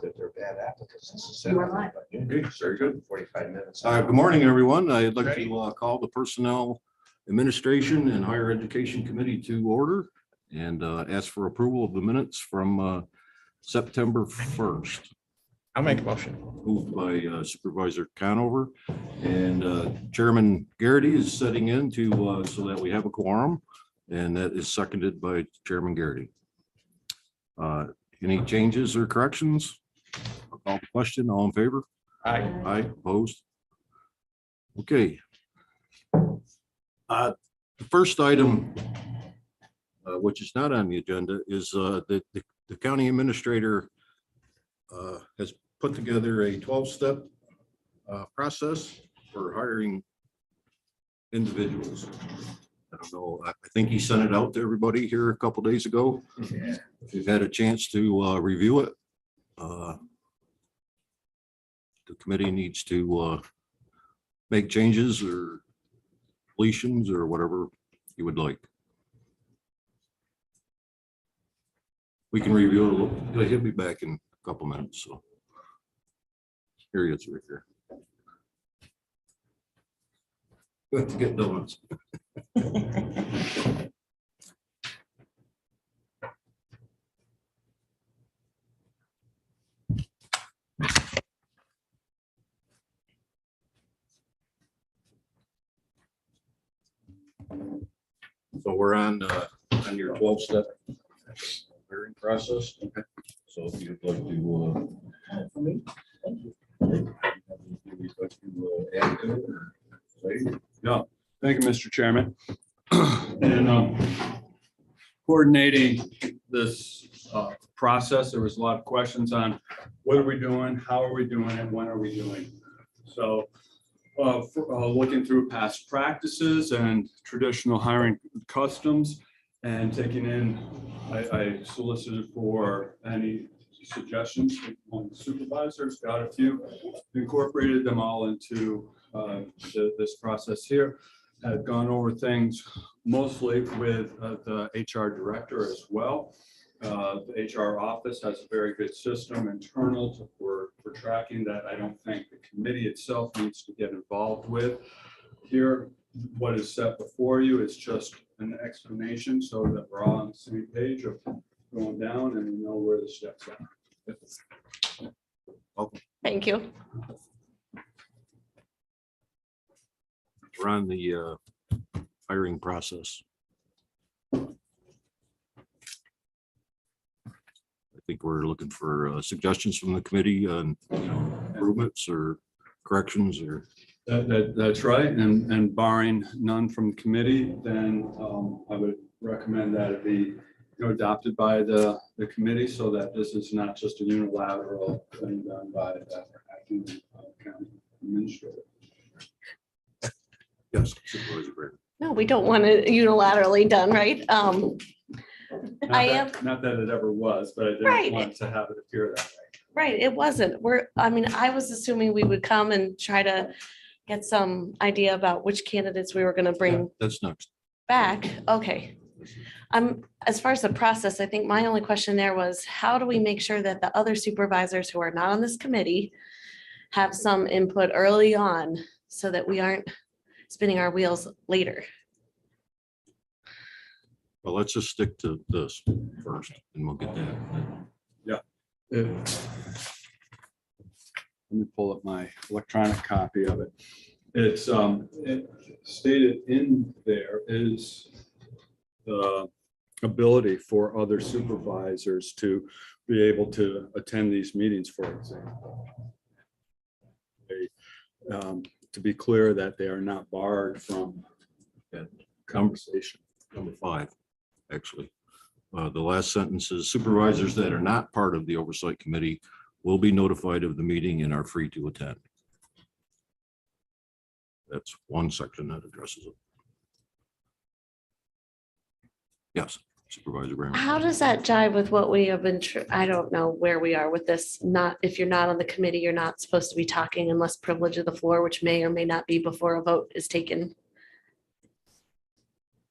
that they're bad applicants necessarily. But Okay, very good. 45 minutes. Good morning, everyone. I'd like to call the Personnel Administration and Higher Education Committee to order and ask for approval of the minutes from September 1st. I'll make a motion. Moved by Supervisor Conover, and Chairman Garrity is setting in to so that we have a quorum, and that is seconded by Chairman Garrity. Any changes or corrections? I'll call the question. All in favor? Aye. Aye, opposed? Okay. The first item, which is not on the agenda, is that the county administrator has put together a 12-step process for hiring individuals. I don't know, I think he sent it out to everybody here a couple days ago. Yeah. If you've had a chance to review it, the committee needs to make changes or deletions or whatever you would like. We can review it a little. He'll be back in a couple minutes, so here he is right here. Good to get donuts. So we're on your 12-step hiring process. Okay. So if you'd like to add to it or say. Yeah, thank you, Mr. Chairman. And coordinating this process, there was a lot of questions on what are we doing, how are we doing it, when are we doing it? So looking through past practices and traditional hiring customs and taking in, I solicited for any suggestions on supervisors, got a few, incorporated them all into this process here. Had gone over things mostly with the HR director as well. The HR office has a very good system internal for tracking that. I don't think the committee itself needs to get involved with. Here, what is set before you is just an explanation so that we're all on the same page of going down and we know where the steps are. Okay. Thank you. We're on the hiring process. I think we're looking for suggestions from the committee on improvements or corrections or. That's right. And barring none from committee, then I would recommend that it be adopted by the committee so that this is not just a unilateral thing done by the acting county administrator. Yes. Supervisor Brady. No, we don't want it unilaterally done, right? Not that it ever was, but I didn't Right. want to have it appear that way. Right, it wasn't. I was assuming we would come and try to get some idea about which candidates we were gonna Yeah, bring that's next. back. Okay. As far as the process, I think my only question there was, how do we make sure that the other supervisors who are not on this committee have some input early on so that we aren't spinning our wheels later? Well, let's just stick to this first and we'll get that. Let me pull up my electronic copy of it. It's it stated in there is the ability for other supervisors to be able to attend these meetings, for example. To be clear that they are not barred from conversation. Number 5, actually. The last sentence is supervisors that are not part of the oversight committee will be notified of the meeting and are free to attend. That's one section that addresses it. Yes, Supervisor Bramer. How does that jive with what we have been, I don't know where we are with this. If you're not on the committee, you're not supposed to be talking unless privilege of the floor, which may or may not be before a vote is taken.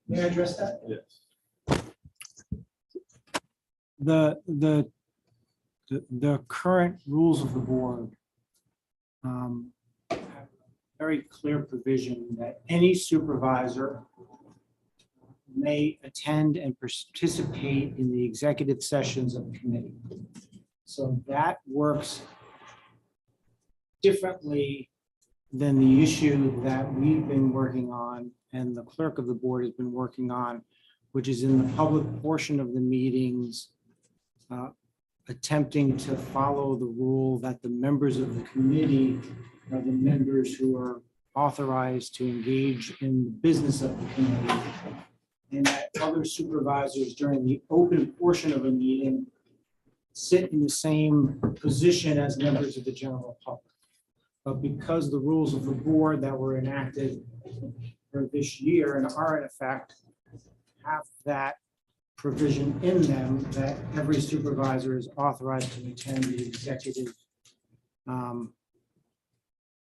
May I address that? Yes. The the current rules of the board have very clear provision that any supervisor may attend and participate in the executive sessions of the committee. So that works differently than the issue that we've been working on and the clerk of the board has been working on, which is in the public portion of the meetings, attempting to follow the rule that the members of the committee are the members who are authorized to engage in the business of the committee, and that other supervisors during the open portion of a meeting sit in the same position as members of the general public. But because the rules of the board that were enacted for this year and are in effect have that provision in them that every supervisor is authorized to attend the executive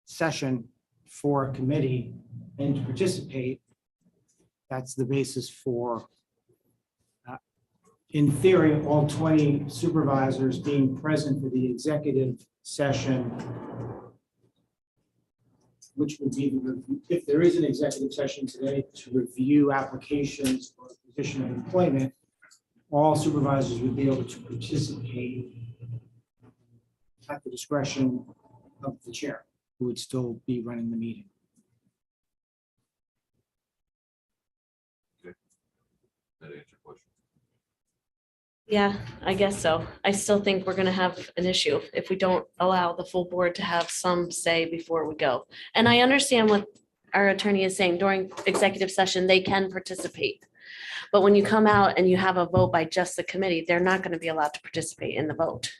session for a committee and to participate, that's the basis for, in theory, all 20 supervisors being present for the executive session, which would be, if there is an executive session today to review applications for a position of employment, all supervisors would be able to participate at the discretion of the chair, who would still be running the meeting. That answer your question. Yeah, I guess so. I still think we're gonna have an issue if we don't allow the full board to have some say before we go. And I understand what our attorney is saying. During executive session, they can participate. But when you come out and you have a vote by just the committee, they're not gonna be allowed to participate in the vote.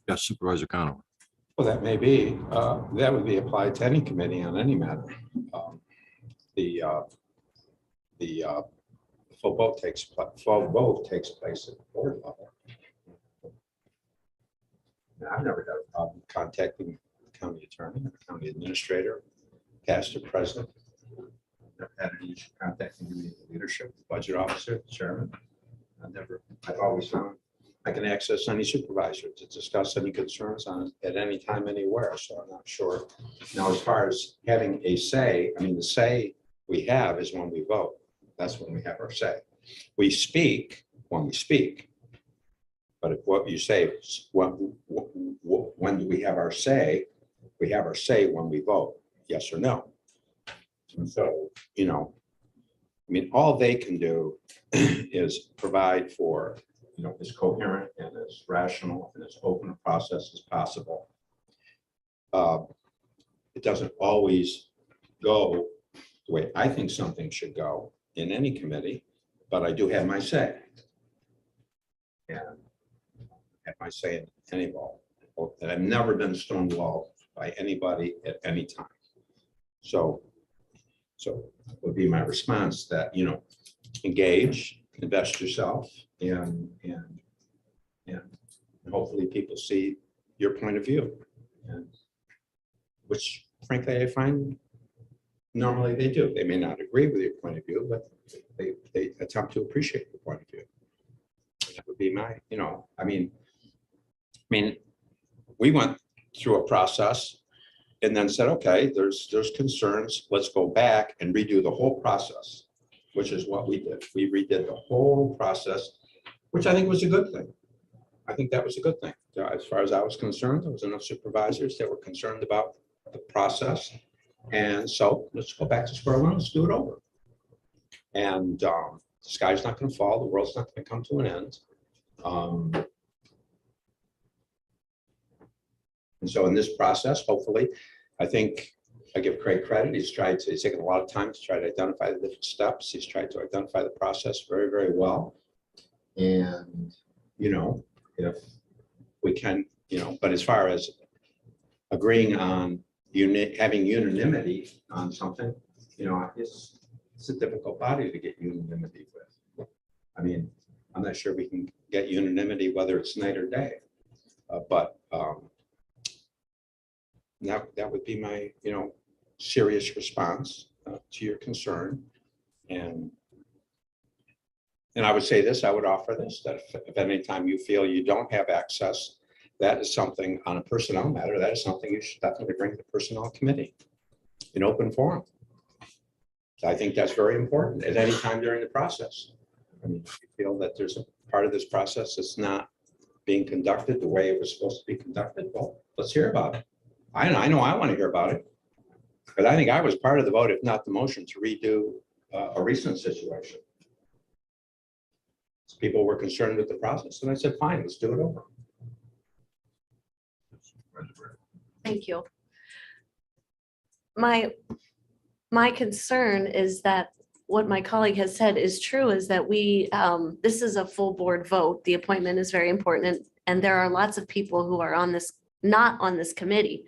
Yes, Supervisor Conover. Well, that may be, that would be applied to any committee on any matter. The full vote takes place at the board level. Now, I've never had a problem contacting the county attorney, or the county administrator, past or present. Never had any issue contacting the leadership, the budget officer, the chairman. I've always found I can access any supervisor to discuss any concerns on it at any time, anywhere. So I'm not sure. Now, as far as having a say, I mean, the say we have is when we vote. That's when we have our say. We speak when we speak. But if what you say, when do we have our say? We have our say when we vote, yes or no. And so, you know, I mean, all they can do is provide for, you know, as coherent and as rational and as open a process as possible. It doesn't always go the way I think something should go in any committee, but I do have my say. And have my say in any vote. And I've never been stonewalled by anybody at any time. So would be my response that, you know, engage, invest yourself, and hopefully people see your point of view, and which frankly I find normally they do. They may not agree with your point of view, but they attempt to appreciate your point of view. That would be my, you know, I mean, we went through a process and then said, okay, there's concerns. Let's go back and redo the whole process, which is what we did. We redid the whole process, which I think was a good thing. I think that was a good thing. As far as I was concerned, there was enough supervisors that were concerned about the process. And so let's go back to square one. Let's do it over. And the sky's not going to fall. The world's not going to come to an end. And so in this process, hopefully, I think I give Craig credit. He's taken a lot of time to try to identify the different steps. He's tried to identify the process very, very well. And, you know, if we can, you know, but as far as agreeing on having unanimity on something, you know, it's a difficult body to get unanimity with. I mean, I'm not sure we can get unanimity whether it's night or day, but that would be my, you know, serious response to your concern. And And I would say this, I would offer this, that if any time you feel you don't have access, that is something on a personnel matter, that is something you should definitely bring to the personnel committee in open forum. So I think that's very important at any time during the process. I mean, if you feel that there's a part of this process that's not being conducted the way it was supposed to be conducted, well, let's hear about it. I know I want to hear about it. But I think I was part of the vote, if not the motion, to redo a recent situation. People were concerned with the process, and I said, fine, let's do it over. Thank you. My concern is that what my colleague has said is true, is that this is a full board vote. The appointment is very important, and there are lots of people who are not on this committee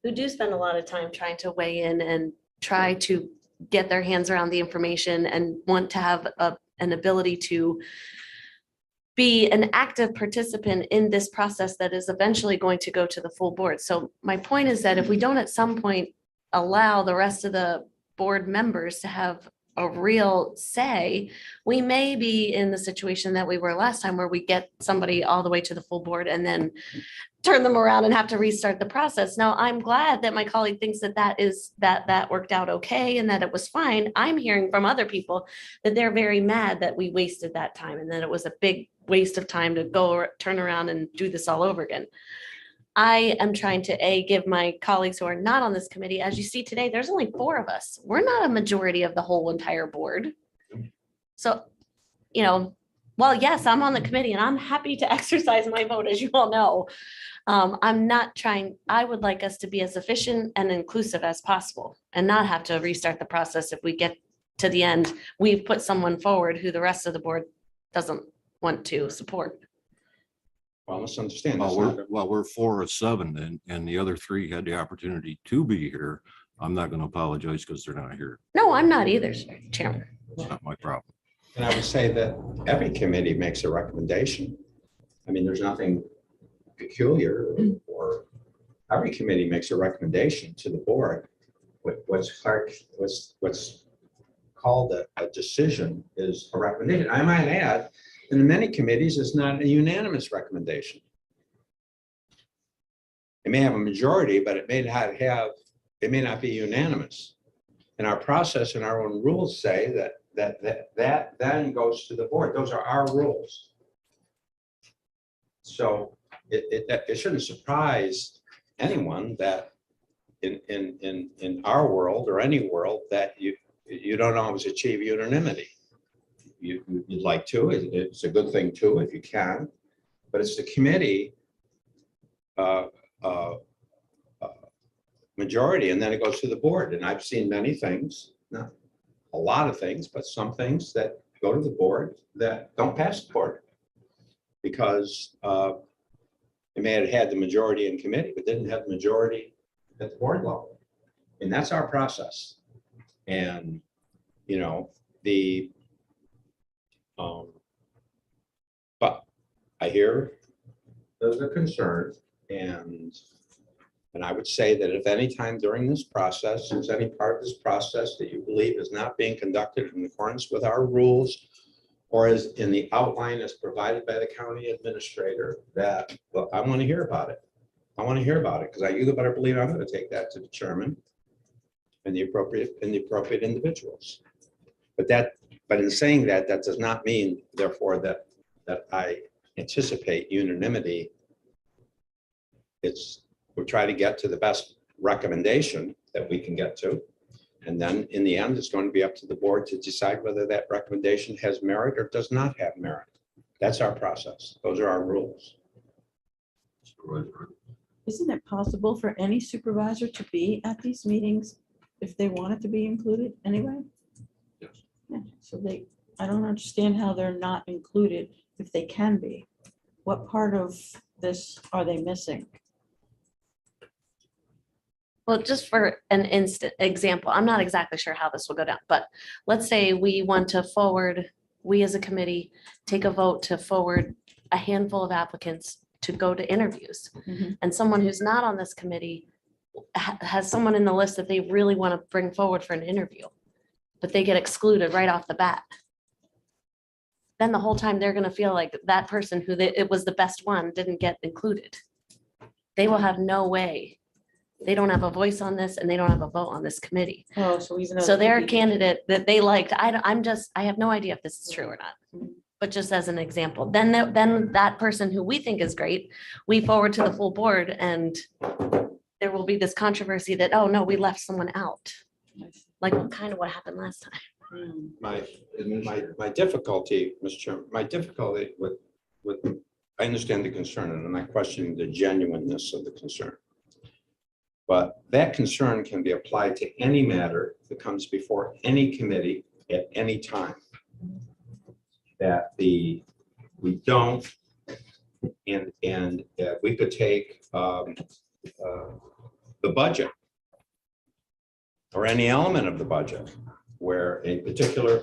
who do spend a lot of time trying to weigh in and try to get their hands around the information and want to have an ability to be an active participant in this process that is eventually going to go to the full board. So my point is that if we don't at some point allow the rest of the board members to have a real say, we may be in the situation that we were last time, where we get somebody all the way to the full board and then turn them around and have to restart the process. Now, I'm glad that my colleague thinks that worked out okay and that it was fine. I'm hearing from other people that they're very mad that we wasted that time and that it was a big waste of time to go turn around and do this all over again. I am trying to give my colleagues who are not on this committee, as you see today, there's only 4 of us. We're not a majority of the whole entire board. So, well, yes, I'm on the committee and I'm happy to exercise my vote, as you all know. I would like us to be as efficient and inclusive as possible and not have to restart the process if we get to the end. We've put someone forward who the rest of the board doesn't want to support. Well, let's understand. We're 4 of 7 and the other 3 had the opportunity to be here. I'm not going to apologize because they're not here. No, I'm not either, Chairman. It's not my problem. And I would say that every committee makes a recommendation. I mean, there's nothing peculiar, or every committee makes a recommendation to the board. What's called a decision is a recommendation. I might add, in many committees, it's not a unanimous recommendation. It may have a majority, but it may not be unanimous. And our process and our own rules say that then goes to the board. Those are our rules. So it shouldn't surprise anyone that in our world or any world that you don't always achieve unanimity. You'd like to, it's a good thing too, if you can, but it's the committee majority, and then it goes to the board. And I've seen many things, not a lot of things, but some things that go to the board that don't pass the board because it may have had the majority in committee, but didn't have the majority at the board level. And that's our process. And, but I hear there's a concern, and I would say that if any time during this process, there's any part of this process that you believe is not being conducted in accordance with our rules or is in the outline as provided by the county administrator, that, well, I want to hear about it. I want to hear about it because you better believe I'm going to take that to the chairman and the appropriate individuals. But in saying that, that does not mean, therefore, that I anticipate unanimity. We'll try to get to the best recommendation that we can get to. And then in the end, it's going to be up to the board to decide whether that recommendation has merit or does not have merit. That's our process. Those are our rules. Isn't it possible for any supervisor to be at these meetings if they wanted to be included anyway? Yes. Yeah, so I don't understand how they're not included if they can be. What part of this are they missing? Well, just for an example, I'm not exactly sure how this will go down, but let's say we want to forward, we as a committee take a vote to forward a handful of applicants to go to interviews. Mhm. And someone who's not on this committee has someone in the list that they really want to bring forward for an interview, but they get excluded right off the bat. then the whole time they're gonna feel like that person who it was the best one didn't get included. They will have no way. They don't have a voice on this and they don't have a vote on this committee. Oh, so even though. So it could they're a be- candidate that they liked. I have no idea if this is true or not. But just as an example, then that person who we think is great, we forward to the full board and there will be this controversy that, oh, no, we left someone out. Like kind of what happened last time. Hmm. My difficulty, Mr. Chairman, my difficulty with, I understand the concern and I'm not questioning the genuineness of the concern. But that concern can be applied to any matter that comes before any committee at any time. That we don't, and we could take the budget or any element of the budget where a particular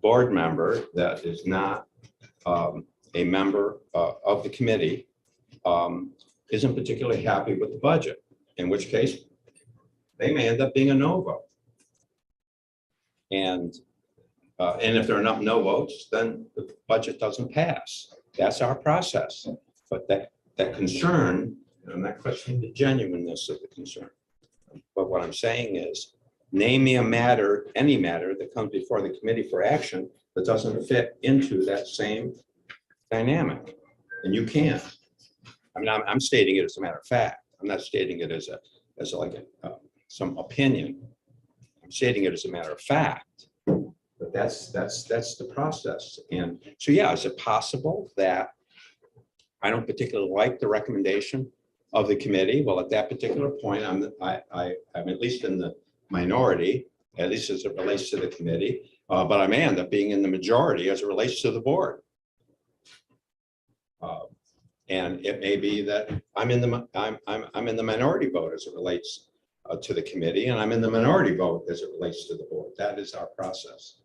board member that is not a member of the committee isn't particularly happy with the budget, in which case they may end up being a no vote. And if there are enough no votes, then the budget doesn't pass. That's our process. But that concern, and I'm not questioning the genuineness of the concern. But what I'm saying is, name me a matter, any matter that comes before the committee for action that doesn't fit into that same dynamic. And you can't. I mean, I'm stating it as a matter of fact. I'm not stating it as some opinion. I'm stating it as a matter of fact. But that's the process. And so, yeah, is it possible that I don't particularly like the recommendation of the committee? Well, at that particular point, I'm at least in the minority, at least as it relates to the committee, but I may end up being in the majority as it relates to the board. And it may be that I'm in the minority vote as it relates to the committee, and I'm in the minority vote as it relates to the board. That is our process.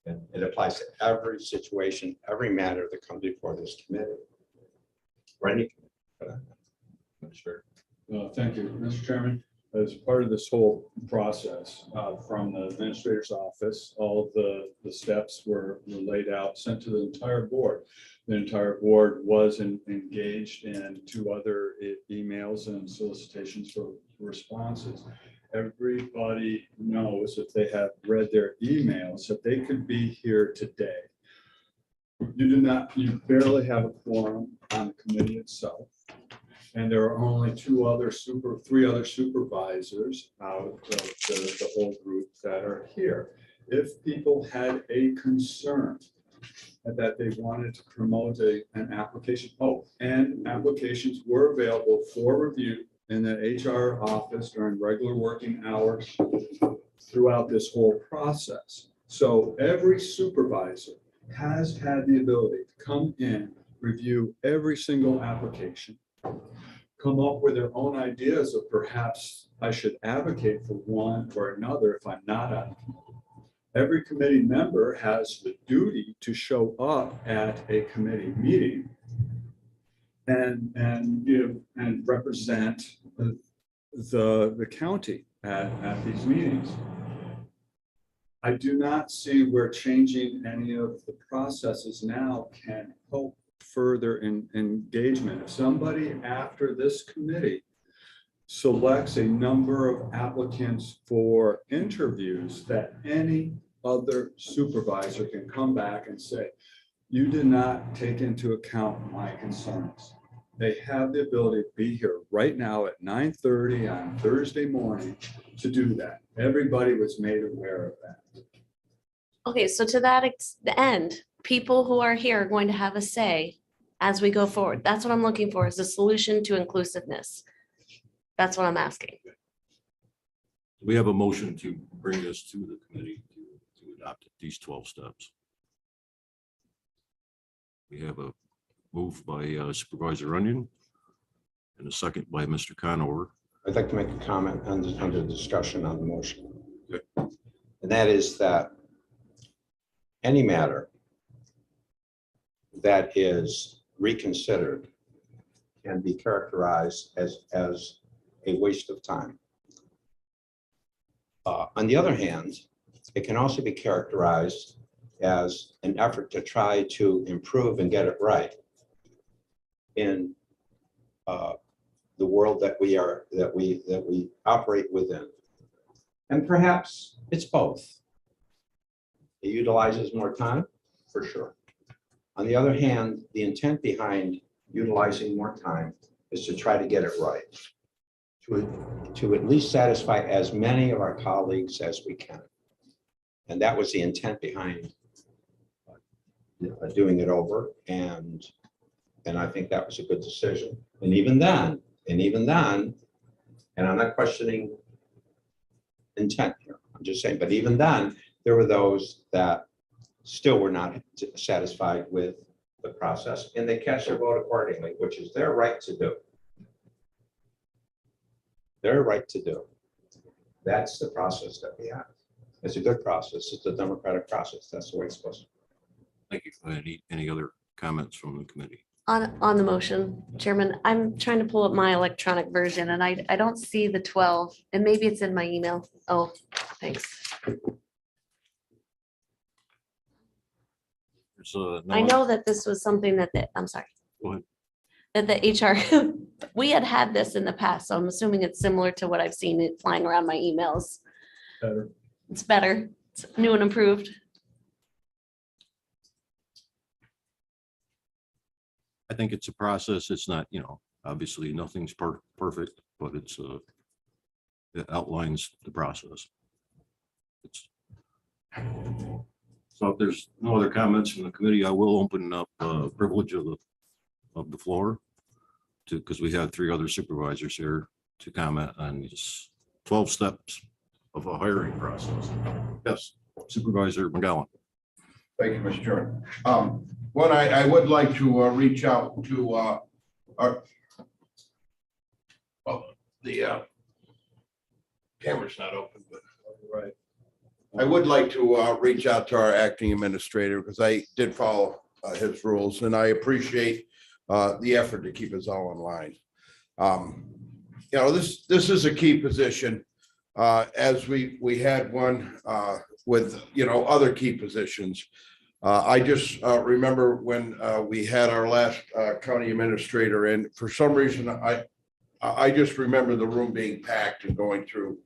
And it applies to every situation, every matter that comes before this committee. Or any committee. Sure. Thank you, Mr. Chairman. As part of this whole process, from the administrator's office, all of the steps were laid out, sent to the entire board. The entire board was engaged in 2 other emails and solicitations for responses. Everybody knows, if they have read their emails, that they could be here today. You barely have a quorum on the committee itself. And there are only 3 other supervisors out of the whole group that are here. If people had a concern that they wanted to promote an application, and applications were available for review in the HR office during regular working hours throughout this whole process. So every supervisor has had the ability to come in, review every single application, come up with their own ideas of perhaps I should advocate for one or another if I'm not on the committee. Every committee member has the duty to show up at a committee meeting and represent the county at these meetings. I do not see where changing any of the processes now can help further engagement. If somebody after this committee selects a number of applicants for interviews, that any other supervisor can come back and say, you did not take into account my concerns. They have the ability to be here right now at 9:30 on Thursday morning to do that. Everybody was made aware of that. Okay, so to that the end, people who are here are going to have a say as we go forward. That's what I'm looking for, is a solution to inclusiveness. That's what I'm asking. We have a motion to bring this to the committee to adopt these 12 steps. We have a move by Supervisor Runyon and a second by Mr. Conover. I'd like to make a comment under discussion on the motion. And that is that any matter that is reconsidered can be characterized as a waste of time. On the other hand, it can also be characterized as an effort to try to improve and get it right in the world that we operate within. And perhaps it's both. It utilizes more time, for sure. On the other hand, the intent behind utilizing more time is to try to get it right, to at least satisfy as many of our colleagues as we can. And that was the intent behind doing it over. And I think that was a good decision. And even then, and I'm not questioning intent here, I'm just saying, but even then, there were those that still were not satisfied with the process, and they cast their vote accordingly, which is their right to do. Their right to do. That's the process that we have. It's a good process. It's a democratic process. That's the way it's supposed to be. Thank you. Any other comments from the committee? On the motion, Chairman, I'm trying to pull up my electronic version and I don't see the 12, and maybe it's in my email. Oh, thanks. I know that this was something that, I'm sorry. Go ahead. That the HR, we had this in the past, so I'm assuming it's similar to what I've seen it flying around my emails. Better. It's better. It's new and improved. I think it's a process. It's not, obviously nothing's perfect, but it outlines the process. So if there's no other comments from the committee, I will open up privilege of the floor because we have 3 other supervisors here to comment on these 12 steps of a hiring process. Yes, Supervisor McGowan. Thank you, Mr. Chairman. One, I would like to reach out to the camera's not open, but Right. I would like to reach out to our acting administrator because I did follow his rules, and I appreciate the effort to keep us all in line. This is a key position, as we had one with other key positions. I just remember when we had our last county administrator, and for some reason, I just remember the room being packed and going through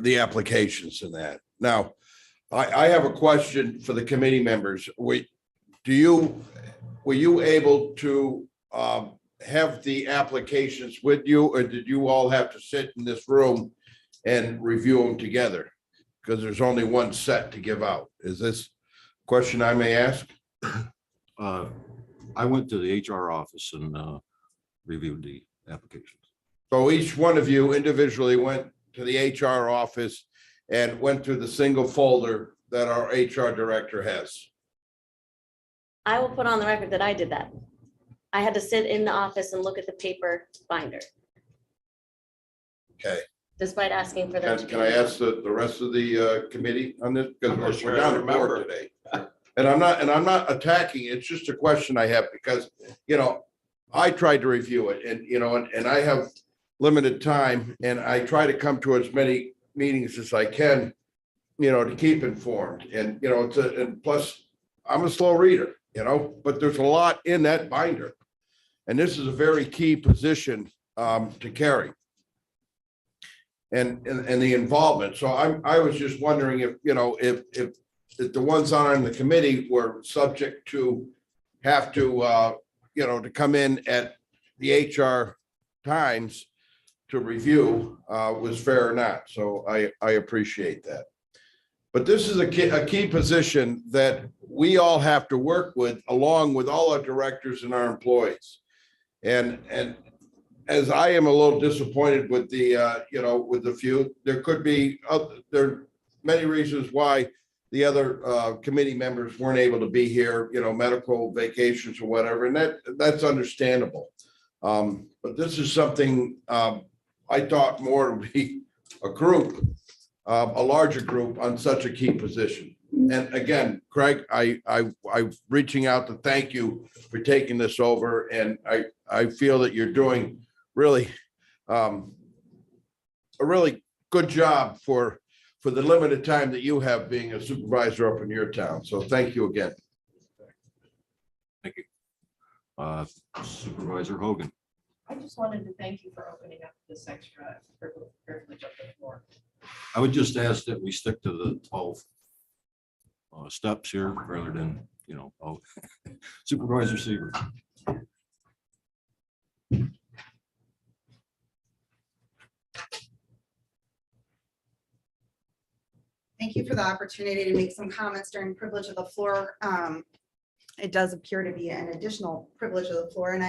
the applications and that. Now, I have a question for the committee members. Were you able to have the applications with you, or did you all have to sit in this room and review them together? Because there's only one set to give out. Is this a question I may ask? I went to the HR office and reviewed the applications. So each one of you individually went to the HR office and went through the single folder that our HR director has. I will put on the record that I did that. I had to sit in the office and look at the paper binder, Okay. despite asking for them. Can I ask the rest of the committee on this? I'm not Because sure we're I down to remember. 4 today. And I'm not attacking. It's just a question I have because, I tried to review it and I have limited time and I try to come to as many meetings as I can, to keep informed. And, and plus I'm a slow reader, but there's a lot in that binder. And this is a very key position to carry. And the involvement. So I was just wondering if the ones on the committee were subject to have to, to come in at the HR times to review was fair or not. So I appreciate that. But this is a key position that we all have to work with, along with all our directors and our employees. And as I am a little disappointed with the, with the few, there could be, there are many reasons why the other committee members weren't able to be here, medical vacations or whatever, and that's understandable. But this is something I thought more to be a group, a larger group on such a key position. And again, Craig, I'm reaching out to thank you for taking this over, and I feel that you're doing really a really good job for for the limited time that you have being a supervisor up in your town. So thank you again. Thank you. Supervisor Hogan. I just wanted to thank you for opening up this extra privilege of the floor. I would just ask that we stick to the 12 steps here rather than, Supervisor Seaver. Thank you for the opportunity to make some comments during privilege of the floor. It does appear to be an additional privilege of the floor, and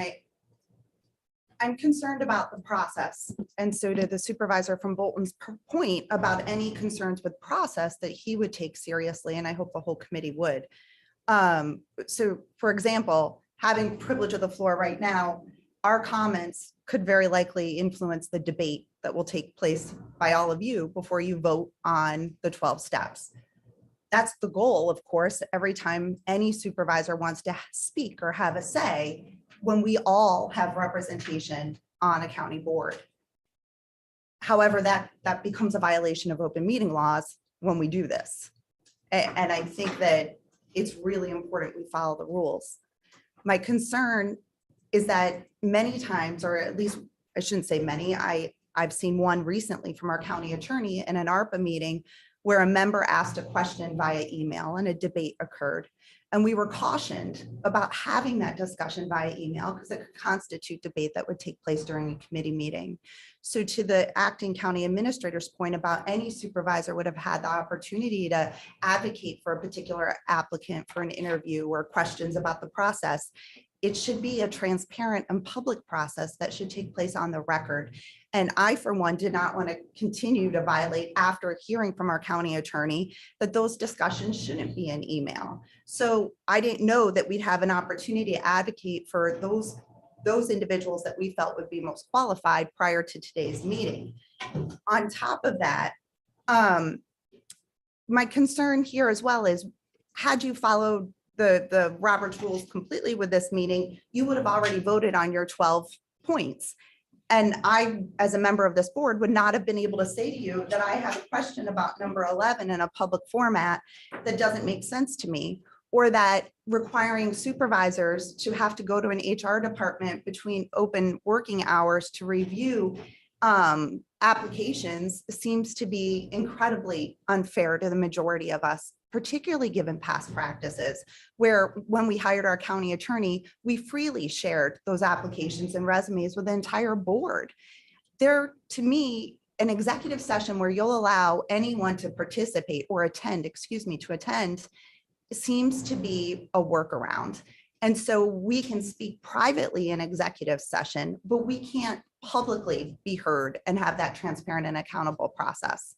I'm concerned about the process. And so did the supervisor from Bolton's point about any concerns with process that he would take seriously, and I hope the whole committee would. So for example, having privilege of the floor right now, our comments could very likely influence the debate that will take place by all of you before you vote on the 12 steps. That's the goal, of course, every time any supervisor wants to speak or have a say, when we all have representation on a county board. However, that becomes a violation of open meeting laws when we do this. And I think that it's really important we follow the rules. My concern is that many times, or at least I shouldn't say many, I've seen one recently from our county attorney in an ARPA meeting where a member asked a question via email and a debate occurred. And we were cautioned about having that discussion via email because it could constitute debate that would take place during a committee meeting. So to the acting county administrator's point about any supervisor would have had the opportunity to advocate for a particular applicant for an interview or questions about the process. It should be a transparent and public process that should take place on the record. And I, for one, did not want to continue to violate after hearing from our county attorney that those discussions shouldn't be in email. So I didn't know that we'd have an opportunity to advocate for those individuals that we felt would be most qualified prior to today's meeting. On top of that, my concern here as well is, had you followed the Robert's rules completely with this meeting, you would have already voted on your 12 points. And I, as a member of this board, would not have been able to say to you that I have a question about number 11 in a public format that doesn't make sense to me, or that requiring supervisors to have to go to an HR department between open working hours to review applications seems to be incredibly unfair to the majority of us, particularly given past practices, where when we hired our county attorney, we freely shared those applications and resumes with the entire board. There, to me, an executive session where you'll allow anyone to participate or attend, to attend, seems to be a workaround. And so we can speak privately in executive session, but we can't publicly be heard and have that transparent and accountable process.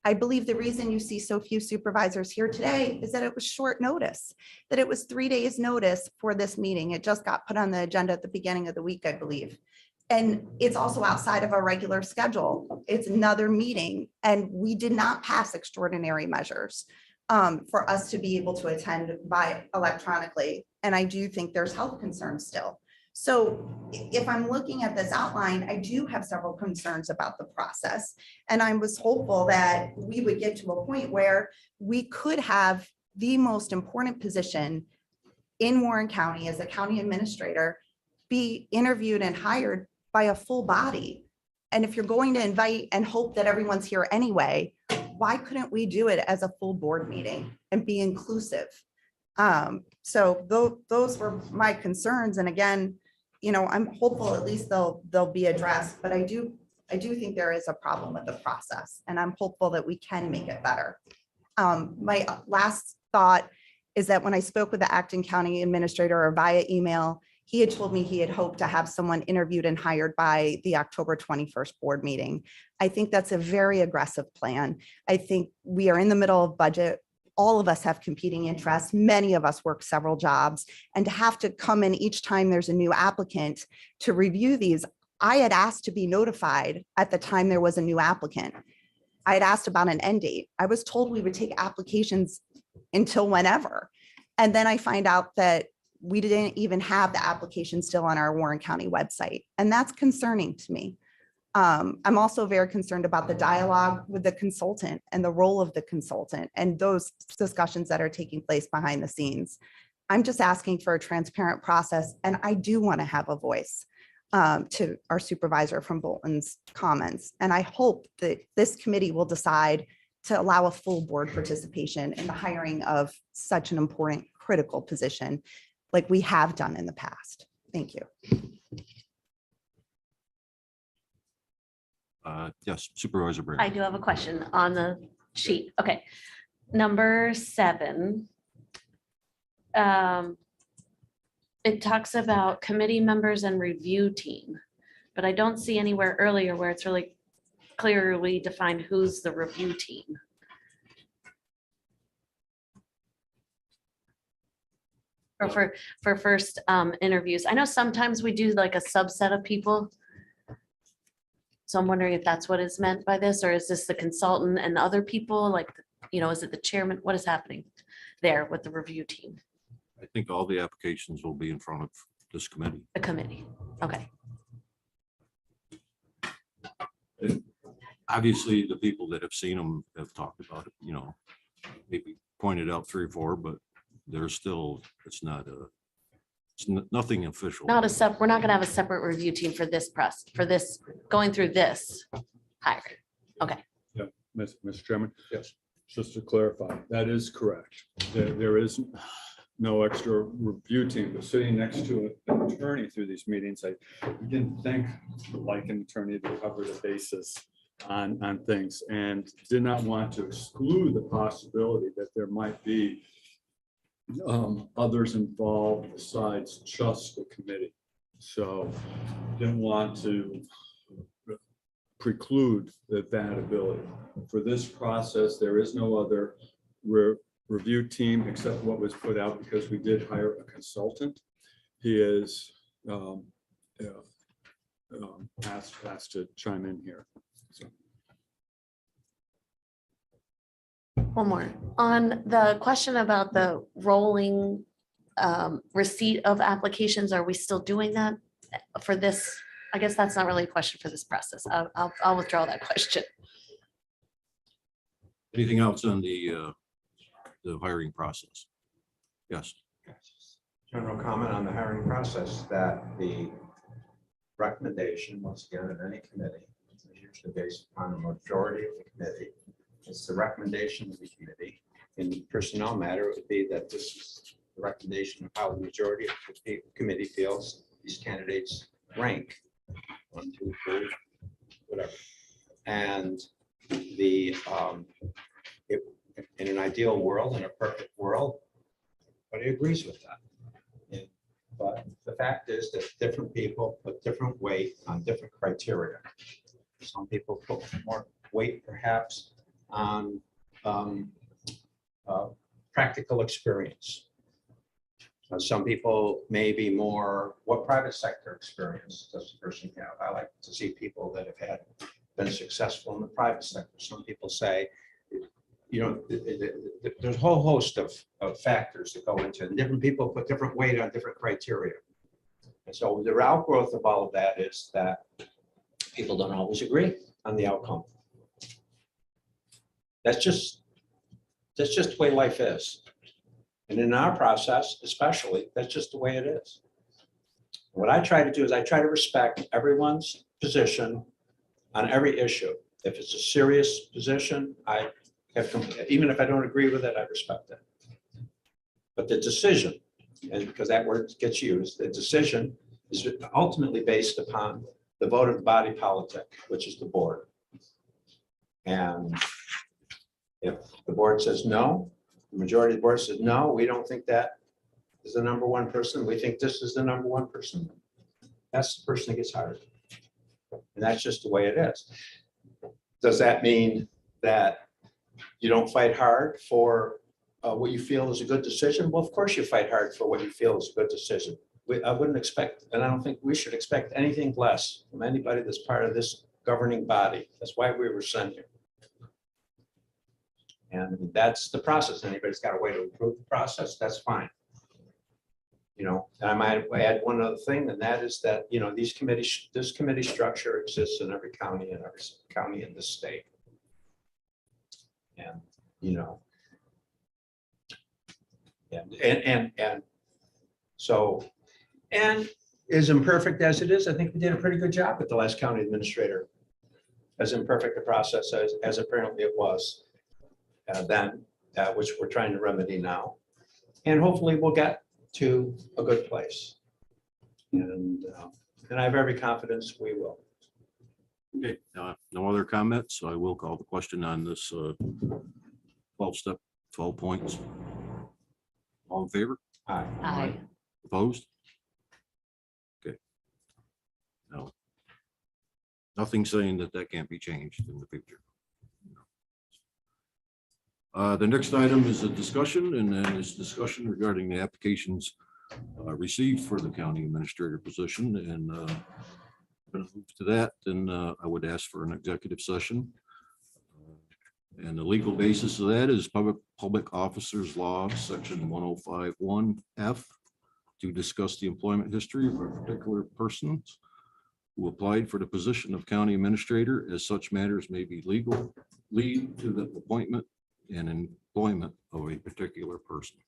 I believe the reason you see so few supervisors here today is that it was short notice, that it was 3 days notice for this meeting. It just got put on the agenda at the beginning of the week, I believe. And it's also outside of our regular schedule. It's another meeting, and we did not pass extraordinary measures for us to be able to attend by electronically. And I do think there's health concerns still. So if I'm looking at this outline, I do have several concerns about the process. And I was hopeful that we would get to a point where we could have the most important position in Warren County as a county administrator be interviewed and hired by a full body. And if you're going to invite and hope that everyone's here anyway, why couldn't we do it as a full board meeting and be inclusive? So those were my concerns. And again, I'm hopeful at least they'll be addressed, but I do think there is a problem with the process, and I'm hopeful that we can make it better. My last thought is that when I spoke with the acting county administrator or via email, he had told me he had hoped to have someone interviewed and hired by the October 21st board meeting. I think that's a very aggressive plan. I think we are in the middle of budget. All of us have competing interests. Many of us work several jobs, and to have to come in each time there's a new applicant to review these. I had asked to be notified at the time there was a new applicant. I had asked about an end date. I was told we would take applications until whenever. And then I find out that we didn't even have the application still on our Warren County website. And that's concerning to me. I'm also very concerned about the dialogue with the consultant and the role of the consultant and those discussions that are taking place behind the scenes. I'm just asking for a transparent process, and I do want to have a voice to our supervisor from Bolton's comments. And I hope that this committee will decide to allow a full board participation in the hiring of such an important, critical position like we have done in the past. Thank you. Yes, Supervisor I Brand. do have a question on the sheet. Okay. Number 7. It talks about committee members and review team, but I don't see anywhere earlier where it's really clearly defined who's the review team. Or for first interviews. I know sometimes we do like a subset of people. So I'm wondering if that's what is meant by this, or is this the consultant and other people, like, is it the chairman? What is happening there with the review team, I think all the applications will be in front of this committee. the committee? Okay, Obviously, the people that have seen them have talked about it, maybe pointed out 3 or 4, but there's still, it's nothing official. we're not gonna have a separate review team for this going through this hire. Okay, Mr. Chairman? Yes. Just to clarify, that is correct. There is no extra review team, but sitting next to an attorney through these meetings, I didn't think like an attorney to cover the basis on things, and did not want to exclude the possibility that there might be others involved besides just the committee. So didn't want to preclude that ability. For this process, there is no other review team except what was put out, because we did hire a consultant. He is asked to chime in here. So. one more on the question about the rolling receipt of applications. Are we still doing that for this? I guess that's not really a question for this process. I'll withdraw that question. Anything else on the hiring process? Yes. General comment on the hiring process, that the recommendation, once again, of any committee, is usually based upon the majority of the committee. It's the recommendation of the committee. In the personnel matter, it would be that this is the recommendation of how the majority of the committee feels these candidates rank. 1, 2, 3, whatever. And in an ideal world, in a perfect world, everybody agrees with that. But the fact is that different people put different weight on different criteria. Some people put more weight perhaps on practical experience. Some people may be more, what private sector experience does the person have? I like to see people that have been successful in the private sector. Some people say, there's a whole host of factors that go into it. And different people put different weight on different criteria. And so the outgrowth of all of that is that people don't always agree on the outcome. That's just the way life is. And in our process, especially, that's just the way it is. What I try to do is I try to respect everyone's position on every issue. If it's a serious position, even if I don't agree with it, I respect it. But the decision, and because that word gets used, the decision is ultimately based upon the vote of the body politic, which is the board. And if the board says no, the majority of the board says no, we don't think that is the #1 person. We think this is the #1 person. That's the person that gets hired. And that's just the way it is. Does that mean that you don't fight hard for what you feel is a good decision? Well, of course you fight hard for what you feel is a good decision. I wouldn't expect, and I don't think we should expect anything less from anybody that's part of this governing body. That's why we were sent here. And that's the process. Anybody's got a way to improve the process, that's fine. You know, and I might add one other thing, and that is that, you know, these committees, this committee structure exists in every county in the state. And, you know, and so, and as imperfect as it is, I think we did a pretty good job with the last county administrator. As imperfect a process as apparently it was then, which we're trying to remedy now. And hopefully we'll get to a good place. And I have every confidence we will. Okay, no other comments, so I will call the question on this 12-step, 12 points. All in favor? Aye. Aye. Opposed? Okay. No. Nothing saying that that can't be changed in the future. The next item is a discussion, and then is discussion regarding the applications received for the county administrator position, and going to move to that, then I would ask for an executive session. And the legal basis of that is public officers law, section 1051F, to discuss the employment history of a particular person who applied for the position of county administrator, as such matters may be legal, lead to the appointment and employment of a particular person.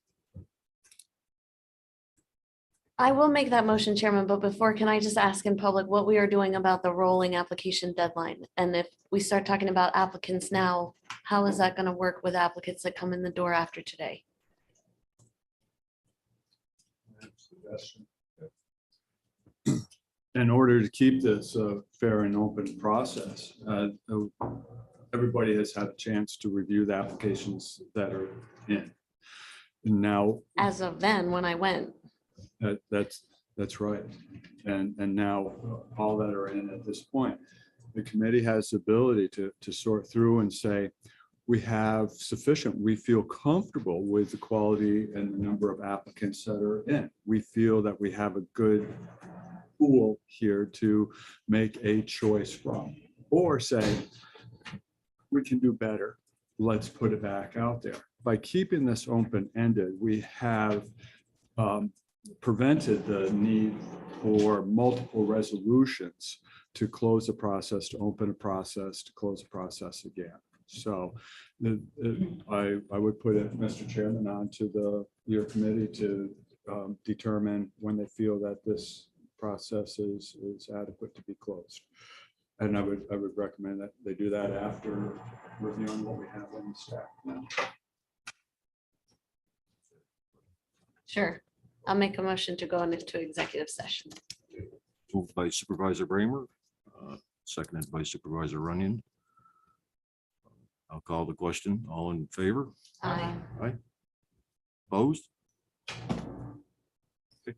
I will make that motion, Chairman, but before, can I just ask in public what we are doing about the rolling application deadline? And if we start talking about applicants now, how is that going to work with applicants that come in the door after today? In order to keep this a fair and open process, everybody has had a chance to review the applications that are in. And now, As of then, when I went, that's right. And now all that are in at this point, the committee has the ability to sort through and say, we have sufficient, we feel comfortable with the quality and the number of applicants that are in. We feel that we have a good pool here to make a choice from, or say, we can do better. Let's put it back out there. By keeping this open-ended, we have prevented the need for multiple resolutions to close a process, to open a process, to close a process again. So I would put it, Mr. Chairman, onto your committee to determine when they feel that this process is adequate to be closed. And I would recommend that they do that after reviewing what we have in the stack now. sure. I'll make a motion to go into executive session. Moved by Supervisor Bramer, seconded by Supervisor Runyon. I'll call the question. All in favor? Aye. Opposed? Okay,